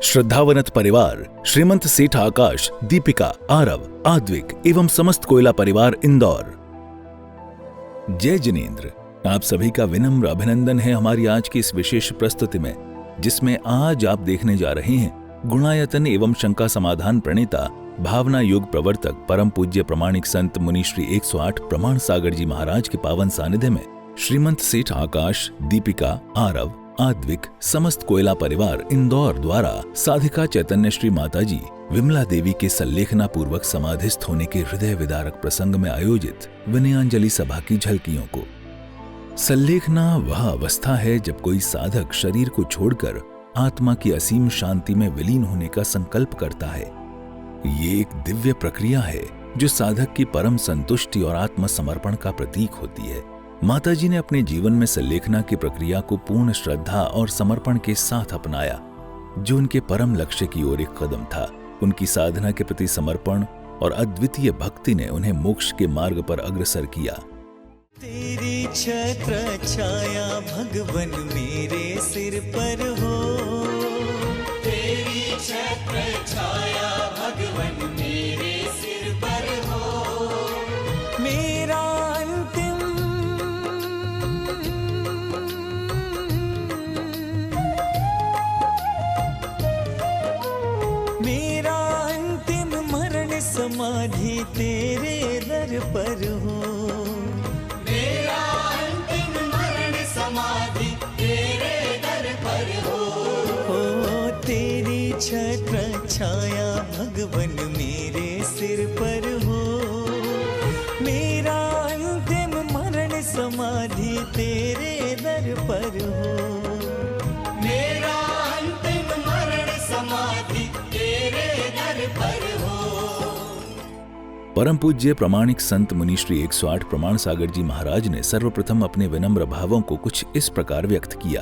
श्रद्धावनत परिवार, श्रीमंत सेठ आकाश, दीपिका, आरव, आद्विक एवं समस्त कोयला परिवार इंदौर। जय जिनेंद्र। आप सभी का विनम्र अभिनंदन है हमारी आज की इस विशेष प्रस्तुति में, जिसमें आज आप देखने जा रहे हैं गुणायतन एवं शंका समाधान प्रणेता, भावना योग प्रवर्तक, परम पूज्य प्रमाणिक संत मुनि श्री 108 प्रमाण सागर जी महाराज के पावन सानिध्य में श्रीमंत सेठ आकाश, दीपिका, आरव, आद्विक, समस्त कोयला परिवार इंदौर द्वारा साधिका चैतन्य श्री माता जी विमला देवी के सल्लेखना पूर्वक समाधिस्थ होने के हृदय विदारक प्रसंग में आयोजित विनयांजलि सभा की झलकियों को। सल्लेखना वह अवस्था है जब कोई साधक शरीर को छोड़कर आत्मा की असीम शांति में विलीन होने का संकल्प करता है। ये एक दिव्य प्रक्रिया है जो साधक की परम संतुष्टि और आत्मसमर्पण का प्रतीक होती है। माताजी ने अपने जीवन में सल्लेखना की प्रक्रिया को पूर्ण श्रद्धा और समर्पण के साथ अपनाया, जो उनके परम लक्ष्य की ओर एक कदम था। उनकी साधना के प्रति समर्पण और अद्वितीय भक्ति ने उन्हें मोक्ष के मार्ग पर अग्रसर किया। तेरी छत्र छाया भगवन मेरे सिर पर हो, तेरी छत्र छाया भगवन मेरे सिर पर हो। मेरा अंतिम मरण समाधि तेरे दर पर हो, मेरा अंतिम मरण समाधि तेरे दर पर हो। तेरी छत्र छाया भगवन मेरे सिर पर हो, मेरा अंतिम मरण समाधि तेरे दर पर हो। मेरा अंतिम मरण समाधि तेरे दर पर हो। परम पूज्य प्रमाणिक संत मुनि श्री 108 प्रमाण सागर जी महाराज ने सर्वप्रथम अपने विनम्र भावों को कुछ इस प्रकार व्यक्त किया।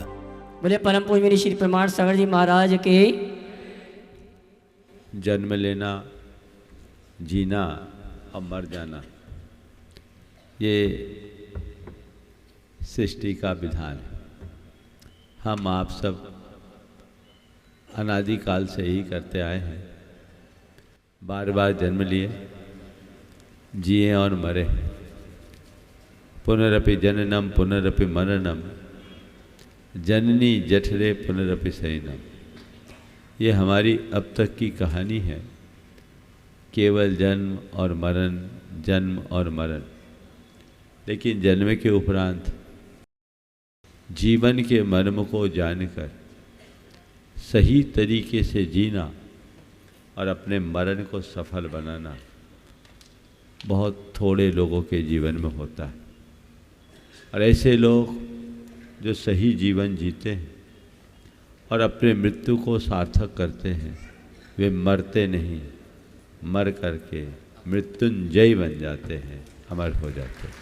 बोले परम पूज्य मुनि श्री प्रमाण सागर जी महाराज के। जन्म लेना, जीना और मर जाना, ये सृष्टि का विधान है। हम आप सब अनादिकाल से ही करते आए हैं। बार बार जन्म लिए, जिए और मरे। पुनरपि जननम पुनरपि मरणम, जननी जठरे पुनरपि शयनम। ये हमारी अब तक की कहानी है। केवल जन्म और मरण, जन्म और मरण। लेकिन जन्म के उपरांत जीवन के मर्म को जानकर सही तरीके से जीना और अपने मरण को सफल बनाना बहुत थोड़े लोगों के जीवन में होता है। और ऐसे लोग जो सही जीवन जीते हैं और अपने मृत्यु को सार्थक करते हैं, वे मरते नहीं, मर करके मृत्युंजयी बन जाते हैं, अमर हो जाते हैं।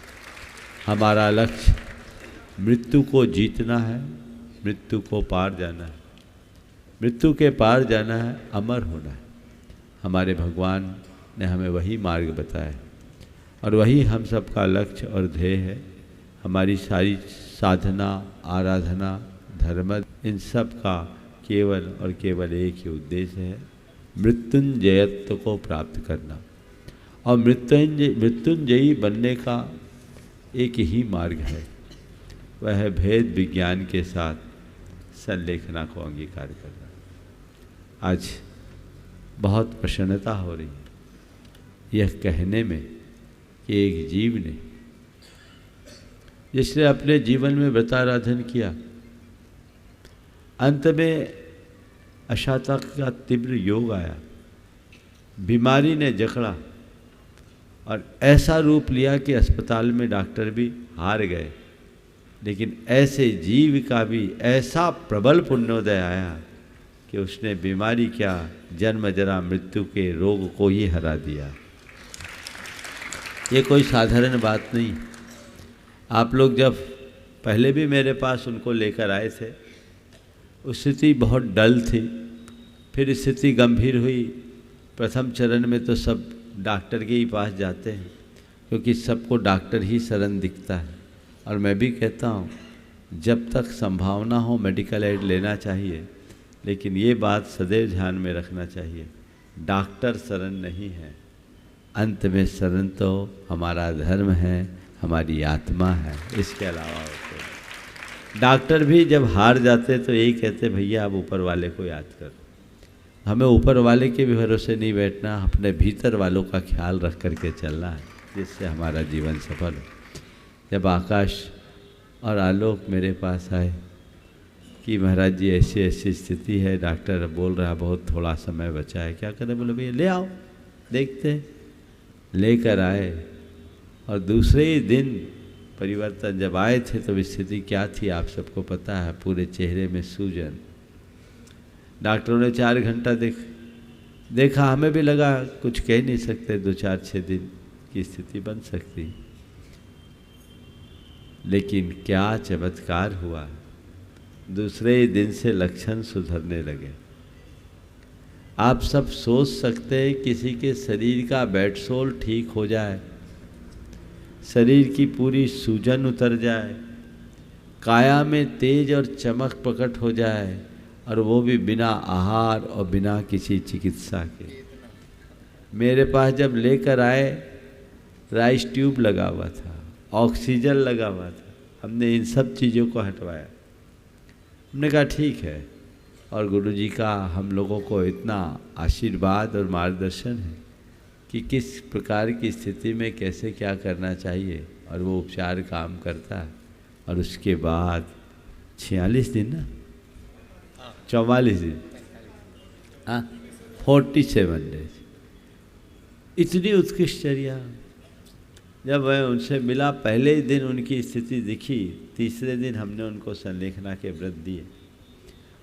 हमारा लक्ष्य मृत्यु को जीतना है, मृत्यु को पार जाना है, मृत्यु के पार जाना है, अमर होना है। हमारे भगवान ने हमें वही मार्ग बताया है और वही हम सबका लक्ष्य और ध्येय है। हमारी सारी साधना, आराधना, धर्म, इन सब का केवल और केवल एक ही उद्देश्य है, मृत्युंजयत्व को प्राप्त करना। और मृत्युंजयी बनने का एक ही मार्ग है, वह है भेद विज्ञान के साथ सल्लेखना को अंगीकार करना। आज बहुत प्रसन्नता हो रही है यह कहने में कि एक जीव ने, जिसने अपने जीवन में व्रताराधन किया, अंत में अशाता का तीव्र योग आया, बीमारी ने जकड़ा और ऐसा रूप लिया कि अस्पताल में डॉक्टर भी हार गए। लेकिन ऐसे जीव का भी ऐसा प्रबल पुण्योदय आया कि उसने बीमारी क्या, जन्म जरा मृत्यु के रोग को ही हरा दिया। ये कोई साधारण बात नहीं। आप लोग जब पहले भी मेरे पास उनको लेकर आए थे, उस स्थिति बहुत डल थी, फिर स्थिति गंभीर हुई। प्रथम चरण में तो सब डॉक्टर के ही पास जाते हैं, क्योंकि सबको डॉक्टर ही शरण दिखता है। और मैं भी कहता हूँ, जब तक संभावना हो मेडिकल एड लेना चाहिए, लेकिन ये बात सदैव ध्यान में रखना चाहिए, डॉक्टर शरण नहीं है, अंत में शरण तो हमारा धर्म है, हमारी आत्मा है, इसके अलावा होते हैं। डॉक्टर भी जब हार जाते तो यही कहते भैया आप ऊपर वाले को याद करो। हमें ऊपर वाले के भी भरोसे नहीं बैठना, अपने भीतर वालों का ख्याल रख करके चलना है, जिससे हमारा जीवन सफल हो। जब आकाश और आलोक मेरे पास आए कि महाराज जी ऐसी ऐसी स्थिति है, डॉक्टर बोल रहा बहुत थोड़ा समय बचा है, क्या करें? बोले भैया ले आओ देखते हैं। लेकर आए और दूसरे ही दिन परिवर्तन जब आए थे तो स्थिति क्या थी आप सबको पता है, पूरे चेहरे में सूजन। डॉक्टरों ने 4 घंटा देखा, हमें भी लगा कुछ कह नहीं सकते, 2-4-6 दिन की स्थिति बन सकती, लेकिन क्या चमत्कार हुआ, दूसरे ही दिन से लक्षण सुधरने लगे। आप सब सोच सकते हैं किसी के शरीर का बेडसोल ठीक हो जाए, शरीर की पूरी सूजन उतर जाए, काया में तेज और चमक प्रकट हो जाए, और वो भी बिना आहार और बिना किसी चिकित्सा के। मेरे पास जब लेकर आए राइस ट्यूब लगा हुआ था, ऑक्सीजन लगा हुआ था, हमने इन सब चीज़ों को हटवाया। हमने कहा ठीक है, और गुरुजी का हम लोगों को इतना आशीर्वाद और मार्गदर्शन है कि किस प्रकार की स्थिति में कैसे क्या करना चाहिए, और वो उपचार काम करता है। और उसके बाद 46 दिन ना 44 दिन, हाँ 47 डेज, इतनी उत्कृष्टचर्या। जब मैं उनसे मिला पहले ही दिन उनकी स्थिति दिखी, तीसरे दिन हमने उनको संलेखना के व्रत दिए,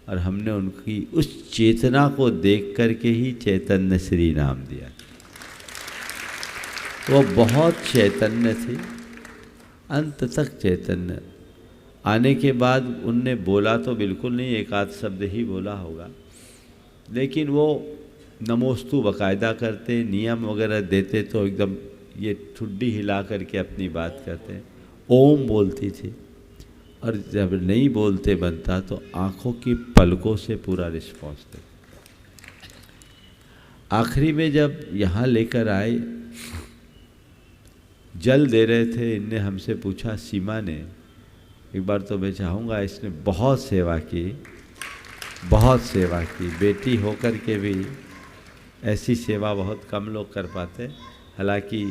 और हमने उनकी उस चेतना को देख करके ही चैतन्य श्री नाम दिया। वो बहुत चैतन्य थी, अंत तक चैतन्य। आने के बाद उनने बोला तो बिल्कुल नहीं, एक आध शब्द ही बोला होगा, लेकिन वो नमोस्तु बाकायदा करते, नियम वगैरह देते तो एकदम ये ठुड्डी हिला करके अपनी बात करते। ओम बोलती थी, और जब नहीं बोलते बनता तो आँखों की पलकों से पूरा रिस्पॉन्स देते। आखिरी में जब यहाँ लेकर आए, जल दे रहे थे, इनने हमसे पूछा, सीमा ने, एक बार तो मैं चाहूँगा, इसने बहुत सेवा की, बहुत सेवा की, बेटी होकर के भी ऐसी सेवा बहुत कम लोग कर पाते। हालांकि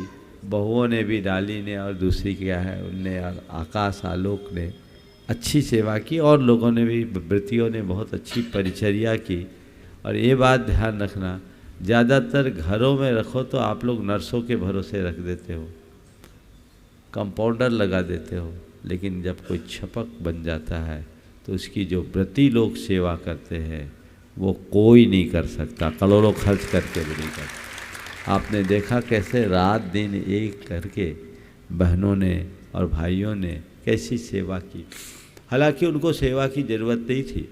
बहुओं ने भी, डाली ने और दूसरी क्या है उनने, और आकाश आलोक ने अच्छी सेवा की, और लोगों ने भी, व्रतियों ने बहुत अच्छी परिचर्या की। और ये बात ध्यान रखना, ज़्यादातर घरों में रखो तो आप लोग नर्सों के भरोसे रख देते हो, कंपाउंडर लगा देते हो, लेकिन जब कोई छपक बन जाता है तो उसकी जो व्रती लोग सेवा करते हैं वो कोई नहीं कर सकता, करोड़ों खर्च करके भी नहीं करता। आपने देखा कैसे रात दिन एक करके बहनों ने और भाइयों ने कैसी सेवा की। हालांकि उनको सेवा की ज़रूरत नहीं थी,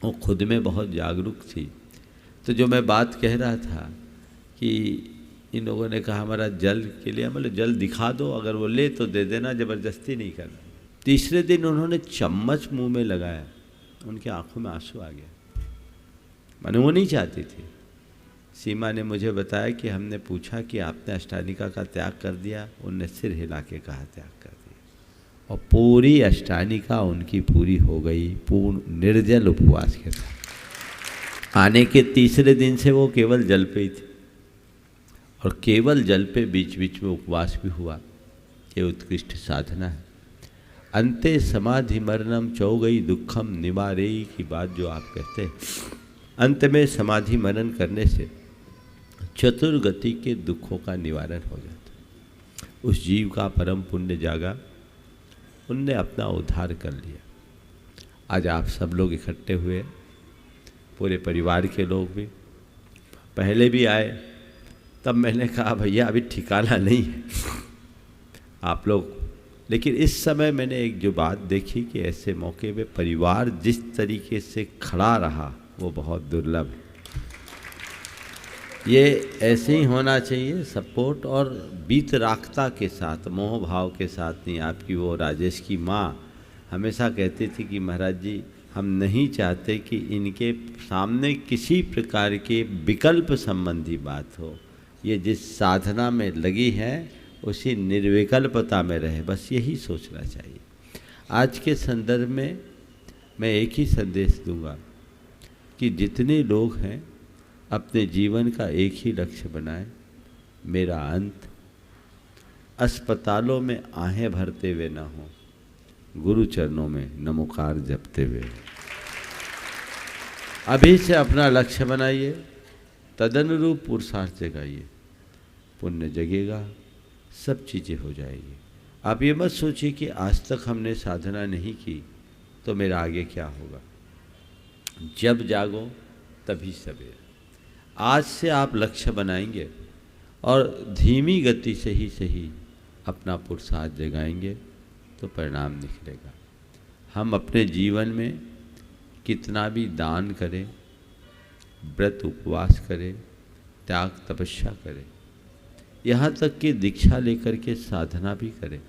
वो खुद में बहुत जागरूक थी। तो जो मैं बात कह रहा था कि इन लोगों ने कहा हमारा जल के लिए, मतलब जल दिखा दो, अगर वो ले तो दे देना, ज़बरदस्ती नहीं करना। तीसरे दिन उन्होंने चम्मच मुंह में लगाया, उनकी आंखों में आंसू आ गया, माने वो नहीं चाहती थी। सीमा ने मुझे बताया कि हमने पूछा कि आपने अष्टानिका का त्याग कर दिया, उनने सिर हिला के कहा त्याग कर दिया, और पूरी अष्टानिका उनकी पूरी हो गई, पूर्ण निर्जल उपवास के साथ। आने के तीसरे दिन से वो केवल जल पे ही थी, और केवल जल पे बीच बीच में उपवास भी हुआ। ये उत्कृष्ट साधना है। अंते समाधि मरणम चौगई दुखम निवारेई की बात जो आप कहते हैं, अंत में समाधि मरण करने से चतुर्गति के दुखों का निवारण हो जाता है। उस जीव का परम पुण्य जागा, उनने अपना उद्धार कर लिया। आज आप सब लोग इकट्ठे हुए, पूरे परिवार के लोग भी, पहले भी आए, तब मैंने कहा भैया अभी ठिकाना नहीं है आप लोग। लेकिन इस समय मैंने एक जो बात देखी कि ऐसे मौके पे परिवार जिस तरीके से खड़ा रहा वो बहुत दुर्लभ है। ये ऐसे ही होना चाहिए, सपोर्ट और बीतरागता के साथ, मोह भाव के साथ नहीं। आपकी वो राजेश की माँ हमेशा कहती थी कि महाराज जी हम नहीं चाहते कि इनके सामने किसी प्रकार के विकल्प संबंधी बात हो। ये जिस साधना में लगी है उसी निर्विकल्पता में रहे, बस यही सोचना चाहिए। आज के संदर्भ में मैं एक ही संदेश दूंगा कि जितने लोग हैं अपने जीवन का एक ही लक्ष्य बनाएं, मेरा अंत अस्पतालों में आहें भरते हुए ना हो, गुरु चरणों में नमोकार जपते हुए। अभी से अपना लक्ष्य बनाइए, तदनुरूप पुरुषार्थ जगाइए, पुण्य जगेगा, सब चीज़ें हो जाएगी। आप ये मत सोचिए कि आज तक हमने साधना नहीं की तो मेरा आगे क्या होगा। जब जागो तभी सवेर। आज से आप लक्ष्य बनाएंगे और धीमी गति से ही सही अपना पुरुषार्थ जगाएंगे तो परिणाम निकलेगा। हम अपने जीवन में कितना भी दान करें, व्रत उपवास करें, त्याग तपस्या करें, यहाँ तक कि दीक्षा लेकर के साधना भी करें,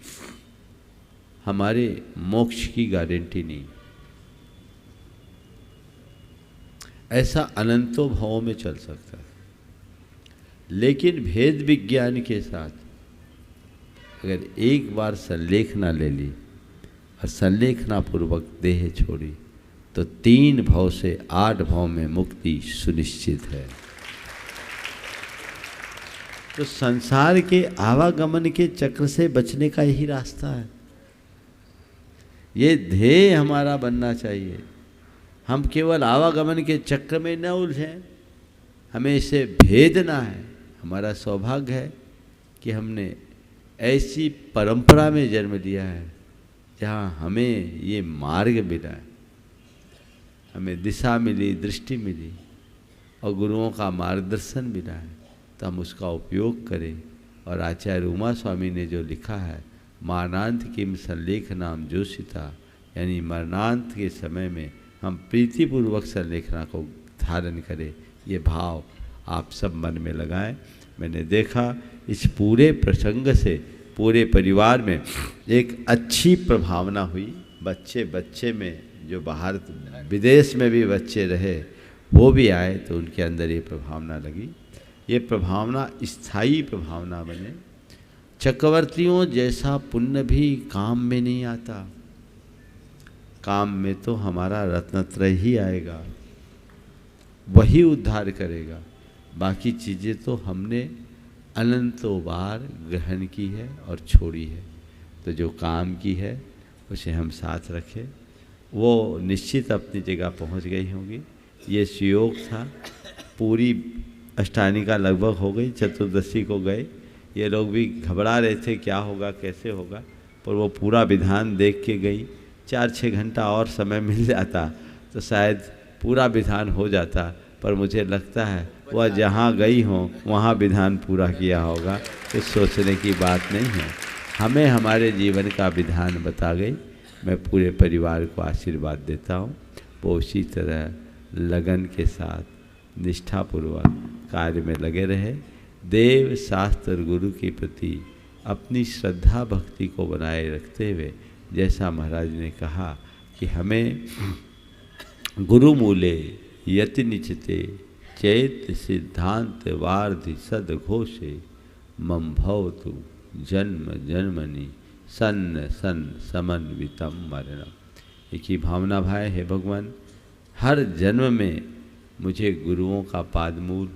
हमारे मोक्ष की गारंटी नहीं। ऐसा अनंतों भावों में चल सकता है, लेकिन भेद विज्ञान के साथ अगर एक बार संलेखना ले ली और संलेखना पूर्वक देह छोड़ी तो 3 भाव से 8 भाव में मुक्ति सुनिश्चित है। तो संसार के आवागमन के चक्र से बचने का यही रास्ता है। ये ध्येय हमारा बनना चाहिए। हम केवल आवागमन के चक्र में न उलझें, हमें इसे भेदना है। हमारा सौभाग्य है कि हमने ऐसी परंपरा में जन्म लिया है जहाँ हमें ये मार्ग मिला है, हमें दिशा मिली, दृष्टि मिली और गुरुओं का मार्गदर्शन मिला है, तो हम उसका उपयोग करें। और आचार्य उमा स्वामी ने जो लिखा है, मरणांत किम संलेखनाम जोशिता, यानी मरणांत के समय में हम प्रीतिपूर्वक संलेखना को धारण करें, ये भाव आप सब मन में लगाएं। मैंने देखा इस पूरे प्रसंग से पूरे परिवार में एक अच्छी प्रभावना हुई। बच्चे में जो बाहर विदेश में भी बच्चे रहे वो भी आए तो उनके अंदर ये प्रभावना लगी। ये प्रभावना स्थायी प्रभावना बने। चक्रवर्तियों जैसा पुण्य भी काम में नहीं आता। काम में तो हमारा रत्नत्रय ही आएगा, वही उद्धार करेगा। बाकी चीज़ें तो हमने अनंतों बार ग्रहण की है और छोड़ी है। तो जो काम की है उसे हम साथ रखें, वो निश्चित अपनी जगह पहुंच गई होंगी। ये सुयोग था। पूरी अष्टानिका लगभग हो गई, चतुर्दशी को गए। ये लोग भी घबरा रहे थे क्या होगा कैसे होगा, पर वो पूरा विधान देख के गई। 4-6 घंटा और समय मिल जाता तो शायद पूरा विधान हो जाता, पर मुझे लगता है वह जहाँ गई हों वहाँ विधान पूरा किया होगा। कुछ सोचने की बात नहीं है, हमें हमारे जीवन का विधान बता गई। मैं पूरे परिवार को आशीर्वाद देता हूँ, वो उसी तरह लगन के साथ निष्ठापूर्वक कार्य में लगे रहे। देव शास्त्र गुरु के प्रति अपनी श्रद्धा भक्ति को बनाए रखते हुए, जैसा महाराज ने कहा कि हमें गुरु मूले यति निचिते चैत सिद्धांत वार्धि सदघोषे मम भवतु जन्म जन्मनि सन्न सन समन्वितम मरणम। एक ही भावना भाई है भगवान, हर जन्म में मुझे गुरुओं का पादमूल,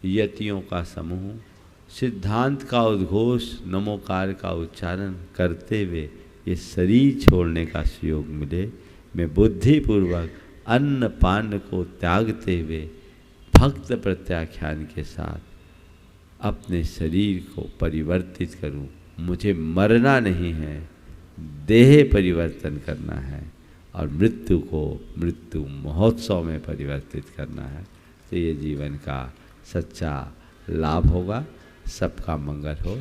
यतियों का समूह, सिद्धांत का उद्घोष, नमोकार का उच्चारण करते हुए ये शरीर छोड़ने का सुयोग मिले। मैं बुद्धिपूर्वक अन्न पान को त्यागते हुए भक्त प्रत्याख्यान के साथ अपने शरीर को परिवर्तित करूं। मुझे मरना नहीं है, देह परिवर्तन करना है और मृत्यु को मृत्यु महोत्सव में परिवर्तित करना है। तो ये जीवन का सच्चा लाभ होगा। सबका मंगल हो,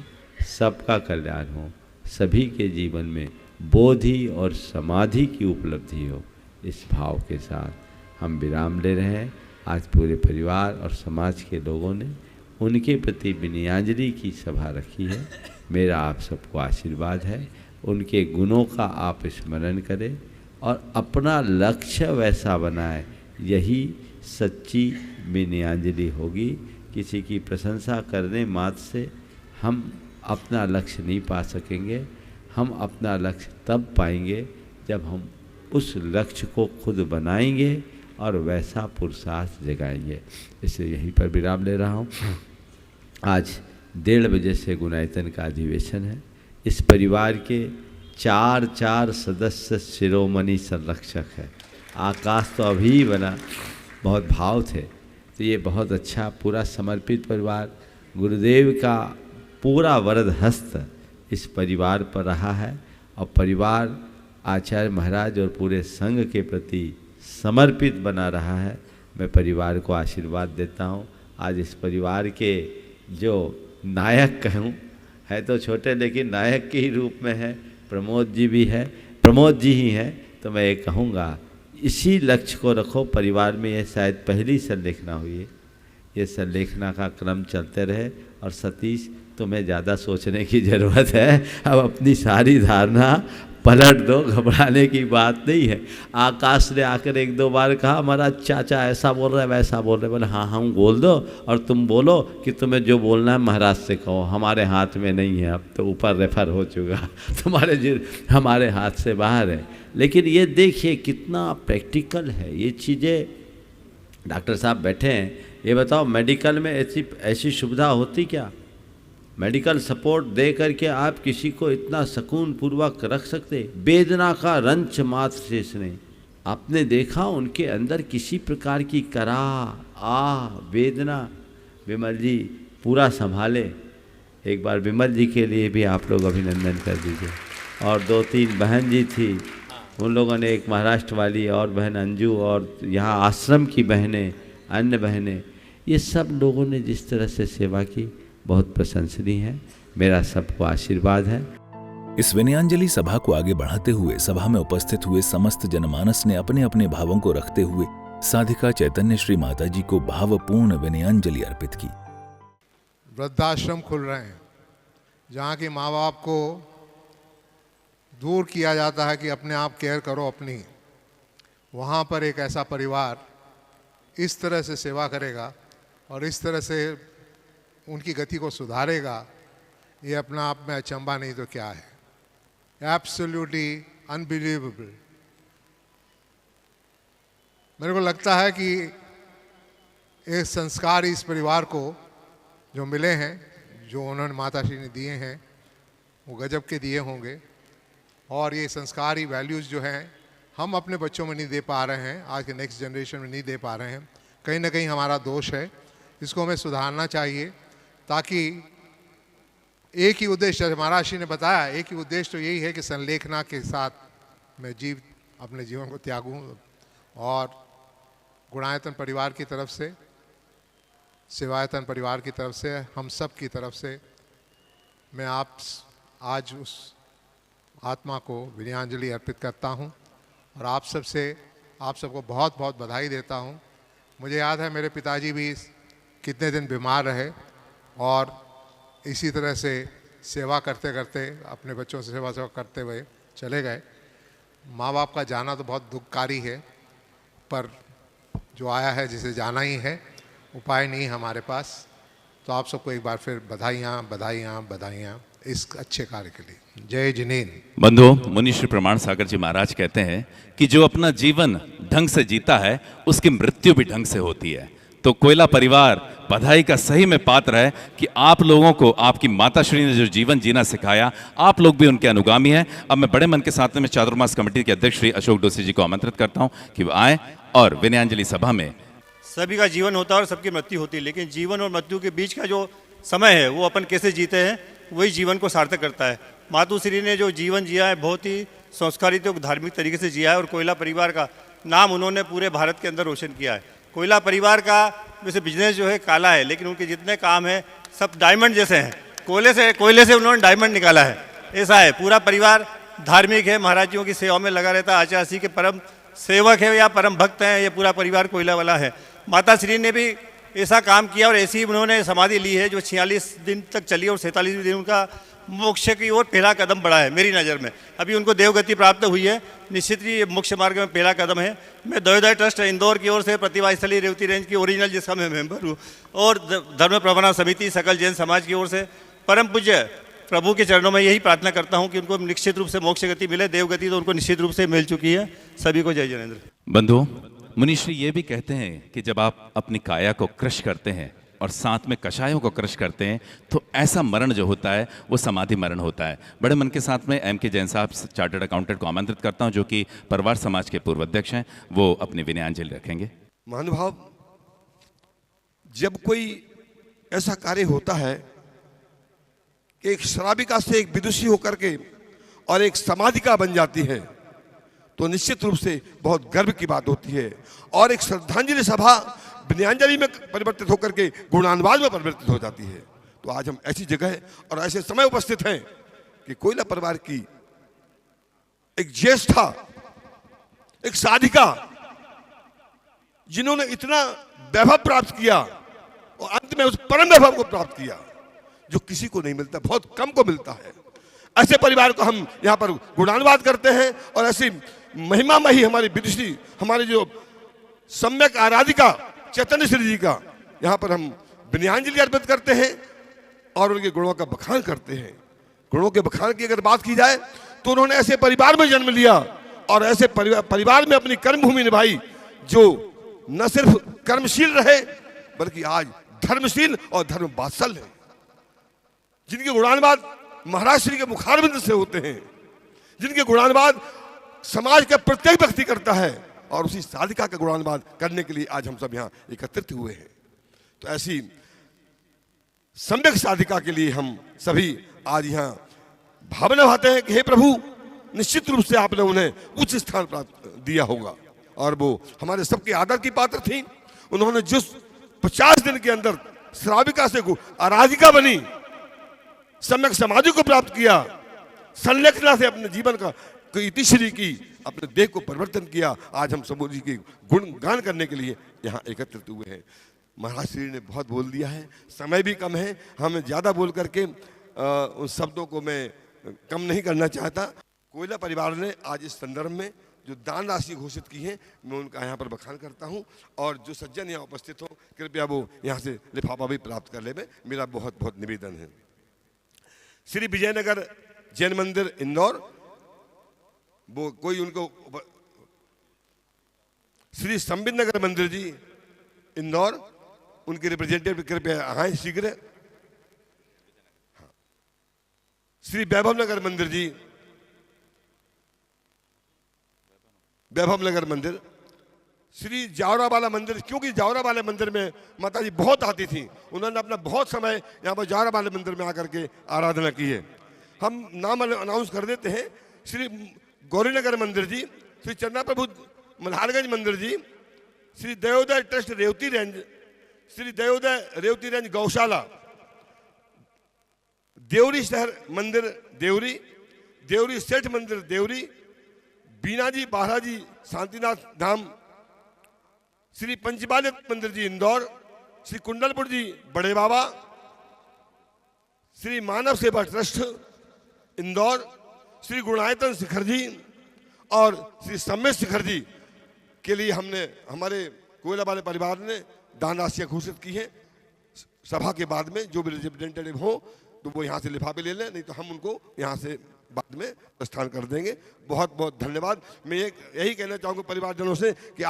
सबका कल्याण हो, सभी के जीवन में बोधि और समाधि की उपलब्धि हो। इस भाव के साथ हम विराम ले रहे हैं। आज पूरे परिवार और समाज के लोगों ने उनके प्रति विनयाजलि की सभा रखी है। मेरा आप सबको आशीर्वाद है, उनके गुणों का आप स्मरण करें और अपना लक्ष्य वैसा बनाए। यही सच्ची विनयांजलि होगी। किसी की प्रशंसा करने मात्र से हम अपना लक्ष्य नहीं पा सकेंगे। हम अपना लक्ष्य तब पाएंगे जब हम उस लक्ष्य को खुद बनाएंगे और वैसा पुरुषार्थ जगाएंगे। इसलिए यहीं पर विराम ले रहा हूँ। आज 1:30 बजे से गुणायतन का अधिवेशन है। इस परिवार के 4 सदस्य शिरोमणि संरक्षक है। आकाश तो अभी बना, बहुत भाव थे, तो ये बहुत अच्छा पूरा समर्पित परिवार, गुरुदेव का पूरा वरद हस्त इस परिवार पर रहा है और परिवार आचार्य महाराज और पूरे संघ के प्रति समर्पित बना रहा है। मैं परिवार को आशीर्वाद देता हूँ। आज इस परिवार के जो नायक कहूँ, है तो छोटे लेकिन नायक के ही रूप में है, प्रमोद जी भी है, प्रमोद जी ही हैं। तो मैं ये कहूँगा इसी लक्ष्य को रखो। परिवार में ये शायद पहली संलेखना हुई है, ये संलेखना का क्रम चलते रहे। और सतीश, तुम्हें ज़्यादा सोचने की ज़रूरत है, अब अपनी सारी धारणा पलट दो, घबराने की बात नहीं है। आकाश ने आकर 1-2 बार कहा हमारा चाचा ऐसा बोल रहा है वैसा बोल रहे, बोले हाँ हम बोल दो और तुम बोलो कि तुम्हें जो बोलना है महाराज से कहो, हमारे हाथ में नहीं है। अब तो ऊपर रेफर हो चुका, हमारे हाथ से बाहर है। लेकिन ये देखिए कितना प्रैक्टिकल है ये चीज़ें। डॉक्टर साहब बैठे हैं, ये बताओ मेडिकल में ऐसी सुविधा होती क्या? मेडिकल सपोर्ट दे करके आप किसी को इतना सुकून पूर्वक रख सकते? वेदना का रंच मात्र से इसने, आपने देखा उनके अंदर किसी प्रकार की वेदना। विमल जी पूरा संभाले। एक बार विमल जी के लिए भी आप लोग अभिनंदन कर दीजिए। और 2-3 बहन जी थी, उन लोगों ने, एक महाराष्ट्र वाली और बहन अंजू, और यहाँ आश्रम की बहनें, अन्य बहनें, ये सब लोगों ने जिस तरह से सेवा की बहुत प्रशंसनीय है। मेरा सबको आशीर्वाद है। इस विनयांजलि सभा को आगे बढ़ाते हुए सभा में उपस्थित हुए समस्त जनमानस ने अपने अपने भावों को रखते हुए साधिका चैतन्य श्री माता जी को भावपूर्ण विनयांजलि अर्पित की। वृद्धाश्रम खुल रहे हैं जहाँ के माँ बाप को दूर किया जाता है कि अपने आप केयर करो अपनी। वहाँ पर एक ऐसा परिवार इस तरह से सेवा करेगा और इस तरह से उनकी गति को सुधारेगा, ये अपना आप में अचंभा नहीं तो क्या है। Absolutely unbelievable. मेरे को लगता है कि एक संस्कार इस परिवार को जो मिले हैं, जो उन्होंने माताश्री ने दिए हैं, वो गजब के दिए होंगे। और ये संस्कारी वैल्यूज़ जो हैं हम अपने बच्चों में नहीं दे पा रहे हैं, आज के नेक्स्ट जनरेशन में नहीं दे पा रहे हैं। कहीं ना कहीं हमारा दोष है, इसको हमें सुधारना चाहिए ताकि एक ही उद्देश्य, महाराज जी ने बताया, एक ही उद्देश्य तो यही है कि संलेखना के साथ मैं अपने जीवन को त्यागूं। और गुणायतन परिवार की तरफ से, सेवायतन परिवार की तरफ से, हम सब की तरफ से मैं आज उस आत्मा को विनयांजलि अर्पित करता हूं और आप सबको बहुत बहुत बधाई देता हूं। मुझे याद है मेरे पिताजी भी कितने दिन बीमार रहे और इसी तरह से सेवा करते करते अपने बच्चों से सेवा करते हुए चले गए। माँ बाप का जाना तो बहुत दुखकारी है, पर जो आया है जिसे जाना ही है, उपाय नहीं हमारे पास। तो आप सबको एक बार फिर बधाइयाँ इस अच्छे कार्य के लिए। जय जिनेन। बंधुओं, मुनि श्री प्रमाण सागर जी महाराज कहते हैं कि जो अपना जीवन ढंग से जीता है उसकी मृत्यु भी ढंग से होती है। तो कोयला परिवार बधाई का सही में पात्र है कि आप लोगों को आपकी माताश्री ने जो जीवन जीना सिखाया, आप लोग भी उनके अनुगामी हैं। अब मैं बड़े मन के साथ में चातुर्मास कमेटी के अध्यक्ष श्री अशोक डोसी जी को आमंत्रित करता हूं कि वो आए और विनयांजलि सभा में। सभी का जीवन होता है और सबकी मृत्यु होती है, लेकिन जीवन और मृत्यु के बीच का जो समय है वो अपन कैसे जीते हैं, वही जीवन को सार्थक करता है। मातुश्री ने जो जीवन जिया है बहुत ही संस्कारित और धार्मिक तरीके से जिया है और कोयला परिवार का नाम उन्होंने पूरे भारत के अंदर रोशन किया है। कोयला परिवार का वैसे बिजनेस जो है काला है, लेकिन उनके जितने काम हैं सब डायमंड जैसे हैं। कोयले से उन्होंने डायमंड निकाला है, ऐसा है। पूरा परिवार धार्मिक है, महाराजियों की सेवा में लगा रहता है, आचार्य श्री के परम सेवक है या परम भक्त हैं। ये पूरा परिवार कोयला वाला है। माता श्री ने भी ऐसा काम किया और ऐसी उन्होंने समाधि ली है जो 46 दिन तक चली और 47वें दिन उनका मोक्ष की ओर पहला कदम बढ़ा है मेरी नज़र में। अभी उनको देवगति प्राप्त हुई है, निश्चित ही ये मोक्ष मार्ग में पहला कदम है। मैं दयोदय ट्रस्ट इंदौर की ओर से प्रतिभा स्थली रेवती रेंज की ओरिजिनल जिसका मैं मेंबर हूँ और धर्म प्रवना समिति सकल जैन समाज की ओर से परम पूज्य प्रभु के चरणों में यही प्रार्थना करता हूँ कि उनको निश्चित रूप से मोक्ष गति मिले। देवगति तो उनको निश्चित रूप से मिल चुकी है। सभी को जय जिनेंद्र। बंधुओं, मुनिश्री ये भी कहते हैं कि जब आप अपनी काया को क्रश करते हैं और साथ में कषायों को क्रश करते हैं तो ऐसा मरण जो होता है वो समाधि मरण होता है। बड़े मन के साथ में M.K. जैन साहब चार्टर्ड अकाउंटेंट को आमंत्रित करता हूं जो कि परिवार समाज के पूर्व अध्यक्ष हैं, वो अपनी विनयांजलि रखेंगे। महानुभाव, जब कोई ऐसा कार्य होता है कि एक श्राविका से एक विदुषी होकर के और एक समाधिका बन जाती है तो निश्चित रूप से बहुत गर्व की बात होती है और एक श्रद्धांजलि सभा विनयांजलि में परिवर्तित होकर के गुणानुवाद में परिवर्तित हो जाती है। तो आज हम ऐसी जगह और ऐसे समय उपस्थित हैं कि कोयला परिवार की एक ज्येष्ठा, एक साधिका, जिन्होंने इतना वैभव प्राप्त किया और अंत में उस परम वैभव को प्राप्त किया जो किसी को नहीं मिलता, बहुत कम को मिलता है। ऐसे परिवार को हम यहाँ पर गुणानुवाद करते हैं और ऐसी महिमामयी हमारी विदुषी, हमारे जो सम्यक आराधिका चैतन्य श्री जी का यहाँ पर हम विनयांजलि अर्पित करते हैं और उनके गुणों का बखान करते हैं। गुणों के बखान की अगर बात की जाए तो उन्होंने ऐसे परिवार में जन्म लिया और ऐसे परिवार में अपनी कर्मभूमि निभाई जो न सिर्फ कर्मशील रहे बल्कि आज धर्मशील और धर्म वात्सल है, जिनके गुणानुवाद महाराज श्री के मुखारबिंद से होते हैं, जिनके गुणानुवाद समाज का प्रत्येक व्यक्ति करता है और उसी साधिका का गुणानुवाद करने के लिए आज हम सब यहाँ एकत्रित हुए हैं। तो ऐसी सम्यक साधिका के लिए हम सभी आज यहाँ भावना भाते हैं कि हे प्रभु, निश्चित रूप से आपने उन्हें उच्च स्थान प्राप्त दिया होगा और वो हमारे सबके आदर की पात्र थी। उन्होंने जिस 50 दिन के अंदर श्राविका से आराधिका बनी, सम्यक समाधि को प्राप्त किया, संलेखना से अपने जीवन का इतिश्री की, अपने देह को परिवर्तन किया, आज हम सब जी के गुण गान करने के लिए यहाँ एकत्रित हुए हैं। महाराज श्री ने बहुत बोल दिया है, समय भी कम है, हमें ज़्यादा बोल करके उन शब्दों को मैं कम नहीं करना चाहता। कोयला परिवार ने आज इस संदर्भ में जो दान राशि घोषित की है मैं उनका यहाँ पर बखान करता हूँ और जो सज्जन यहाँ उपस्थित हो कृपया वो यहाँ से लिफाफा भी प्राप्त कर ले, मेरा बहुत बहुत निवेदन है। श्री विजयनगर जैन मंदिर इंदौर, वो कोई उनको, श्री संबित नगर मंदिर जी इंदौर, उनके रिप्रेजेंटेटिव कृपया आए शीघ्र। श्री वैभव नगर मंदिर जी, वैभव नगर मंदिर, श्री जावरा वाला मंदिर, क्योंकि जावरा वाले मंदिर में माता जी बहुत आती थी, उन्होंने अपना बहुत समय यहाँ पर जावरा वाले मंदिर में आकर के आराधना की है। हम नाम अनाउंस कर देते हैं। श्री गौरीनगर मंदिर जी, श्री चन्ना प्रभु मल्हारगंज मंदिर ji, Shri Dayoday trust Revati range, Shri Dayoday Revati range Gaushala, Deori शहर मंदिर देवरी, देवरी सेठ मंदिर देवरी, बीना जी बारा जी शांतिनाथ धाम, श्री पंचबालिक मंदिर जी इंदौर, श्री कुंडलपुर जी बड़े बाबा, श्री मानव सेवा ट्रस्ट इंदौर, श्री गुणायतन शिखर जी और श्री सम्मेद शिखर जी के लिए हमने, हमारे कोयला वाले परिवार ने दान राशियाँ घोषित की है। सभा के बाद में जो भी रिप्रेजेंटेटिव हो तो वो यहाँ से लिफाफे ले लें, नहीं तो हम उनको यहाँ से बाद में प्रस्थान कर देंगे। बहुत बहुत धन्यवाद। मैं यही कहना चाहूँगा परिवारजनों से कि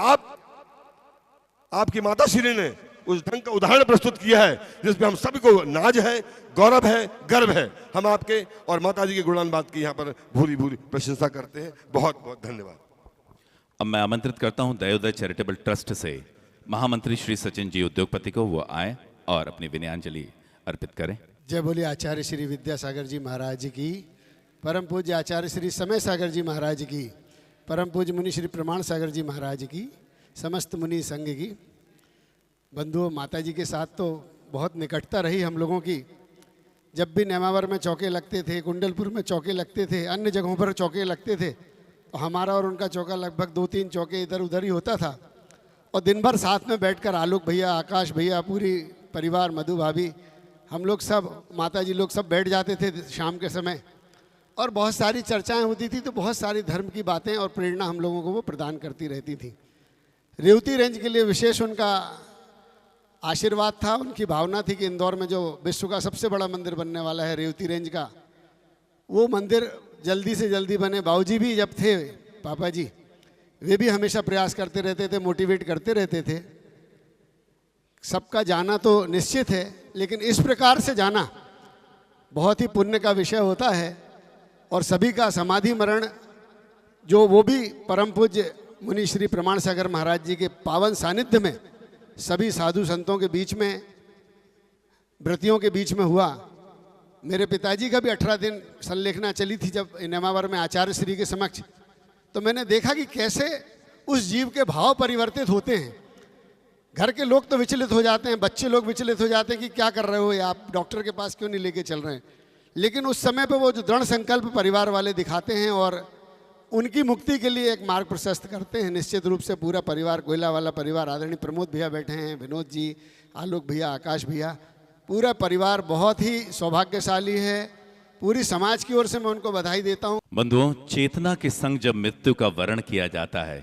आपकी माता श्री ने उस ढंग का उदाहरण प्रस्तुत किया है जिसमें हम सभी को नाज है, गौरव है, गर्व है। हम आपके और माता जी के गुणानुवाद की यहाँ पर भूरी भूरी प्रशंसा करते हैं। बहुत बहुत धन्यवाद। अब मैं आमंत्रित करता हूं दयोदय चैरिटेबल ट्रस्ट से महामंत्री श्री सचिन जी उद्योगपति को, वो आए और अपनी विनयांजलि अर्पित करें। जय बोलिए आचार्य श्री विद्यासागर जी महाराज की, परम पूज्य आचार्य श्री समय सागर जी महाराज की, परम पूज्य मुनि श्री प्रमाण सागर जी महाराज की, समस्त मुनि संघ की। बंधुओं, माता जी के साथ तो बहुत निकटता रही हम लोगों की। जब भी नेमावर में चौके लगते थे, कुंडलपुर में चौके लगते थे, अन्य जगहों पर चौके लगते थे, तो हमारा और उनका चौका लगभग 2-3 चौके इधर उधर ही होता था। और दिन भर साथ में बैठकर आलोक भैया, आकाश भैया, पूरी परिवार, मधु भाभी, हम लोग सब, माता जी लोग सब बैठ जाते थे शाम के समय और बहुत सारी चर्चाएं होती थी। तो बहुत सारी धर्म की बातें और प्रेरणा हम लोगों को वो प्रदान करती रहती थी। रेवती रेंज के लिए विशेष उनका आशीर्वाद था, उनकी भावना थी कि इंदौर में जो विश्व का सबसे बड़ा मंदिर बनने वाला है रेवती रेंज का, वो मंदिर जल्दी से जल्दी बने। बाबूजी भी जब थे, पापा जी, वे भी हमेशा प्रयास करते रहते थे, मोटिवेट करते रहते थे। सबका जाना तो निश्चित है, लेकिन इस प्रकार से जाना बहुत ही पुण्य का विषय होता है। और सभी का समाधि मरण जो वो भी परम पूज्य मुनि श्री प्रमाण सागर महाराज जी के पावन सानिध्य में, सभी साधु संतों के बीच में, व्रतियों के बीच में हुआ। मेरे पिताजी का भी 18 दिन संलेखना चली थी जब नेमावर में आचार्य श्री के समक्ष। तो मैंने देखा कि कैसे उस जीव के भाव परिवर्तित होते हैं। घर के लोग तो विचलित हो जाते हैं, बच्चे लोग विचलित हो जाते हैं कि क्या कर रहे हो या आप डॉक्टर के पास क्यों नहीं लेके चल रहे हैं। लेकिन उस समय पे वो जो दृढ़ संकल्प परिवार वाले दिखाते हैं और उनकी मुक्ति के लिए एक मार्ग प्रशस्त करते हैं। निश्चित रूप से पूरा परिवार, कोयला वाला परिवार, आदरणीय प्रमोद भैया बैठे हैं, विनोद जी, आलोक भैया, आकाश भैया, पूरा परिवार बहुत ही सौभाग्यशाली है। पूरी समाज की ओर से मैं उनको बधाई देता हूँ। बंधुओं, चेतना के संग जब मृत्यु का वर्ण किया जाता है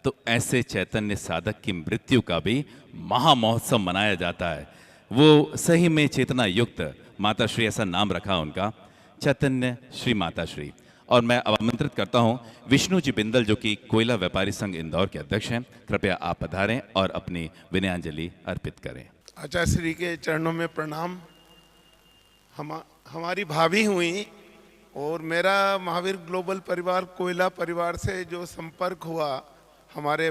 तो ऐसे चैतन्य साधक की मृत्यु का भी महामहोत्सव मनाया जाता है। वो सही में चेतना युक्त माता श्री, ऐसा नाम रखा उनका, चैतन्य श्री माता श्री। और मैं अब आमंत्रित करता हूं विष्णु जी बिंदल, जो कि कोयला व्यापारी संघ इंदौर के अध्यक्ष हैं। कृपया आप पधारें और अपनी विनयांजलि अर्पित करें। आचार्य श्री के चरणों में प्रणाम। हमारी भाभी हुई और मेरा महावीर ग्लोबल परिवार कोयला परिवार से जो संपर्क हुआ, हमारे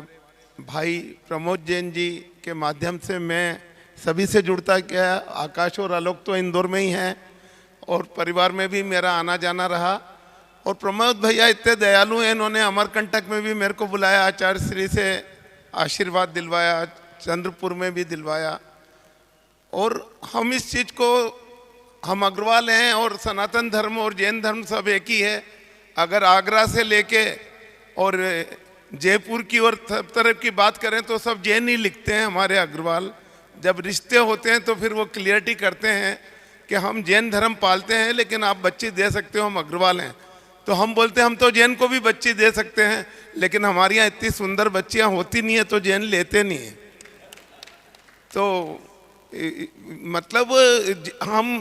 भाई प्रमोद जैन जी के माध्यम से मैं सभी से जुड़ता गया। आकाश और आलोक तो इंदौर में ही हैं और परिवार में भी मेरा आना जाना रहा। और प्रमोद भैया इतने दयालु हैं, इन्होंने अमरकंटक में भी मेरे को बुलाया, आचार्य श्री से आशीर्वाद दिलवाया, चंद्रपुर में भी दिलवाया। और हम इस चीज़ को, हम अग्रवाल हैं और सनातन धर्म और जैन धर्म सब एक ही है। अगर आगरा से लेके और जयपुर की और तरफ की बात करें तो सब जैन ही लिखते हैं हमारे अग्रवाल। जब रिश्ते होते हैं तो फिर वो क्लियरिटी करते हैं कि हम जैन धर्म पालते हैं, लेकिन आप बच्ची दे सकते हो, हम अग्रवाल हैं। तो हम बोलते हैं हम तो जैन को भी बच्ची दे सकते हैं, लेकिन हमारे यहाँ इतनी सुंदर बच्चियाँ होती नहीं है तो जैन लेते नहीं है। तो मतलब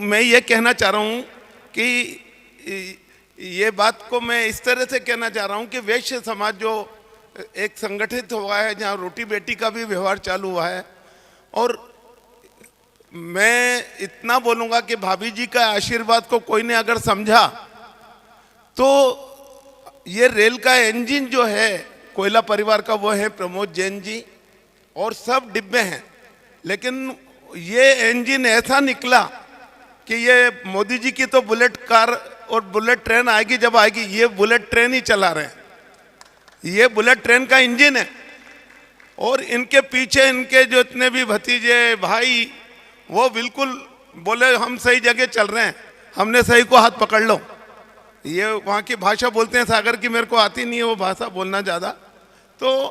मैं ये कहना चाह रहा हूँ कि ये बात को मैं इस तरह से कहना चाह रहा हूँ कि वैश्य समाज जो एक संगठित हुआ है, जहाँ रोटी बेटी का भी व्यवहार चालू हुआ है। और मैं इतना बोलूँगा कि भाभी जी का आशीर्वाद को कोई ने अगर समझा तो ये रेल का इंजन जो है कोयला परिवार का, वो है प्रमोद जैन जी और सब डिब्बे हैं। लेकिन ये इंजन ऐसा निकला कि ये मोदी जी की तो बुलेट कार और बुलेट ट्रेन आएगी, जब आएगी ये बुलेट ट्रेन ही चला रहे हैं। ये बुलेट ट्रेन का इंजन है और इनके पीछे इनके जो इतने भी भतीजे भाई, वो बिल्कुल बोले हम सही जगह चल रहे हैं, हमने सही को हाथ पकड़ लो। ये वहाँ की भाषा बोलते हैं सागर की, मेरे को आती नहीं है वो भाषा बोलना ज़्यादा। तो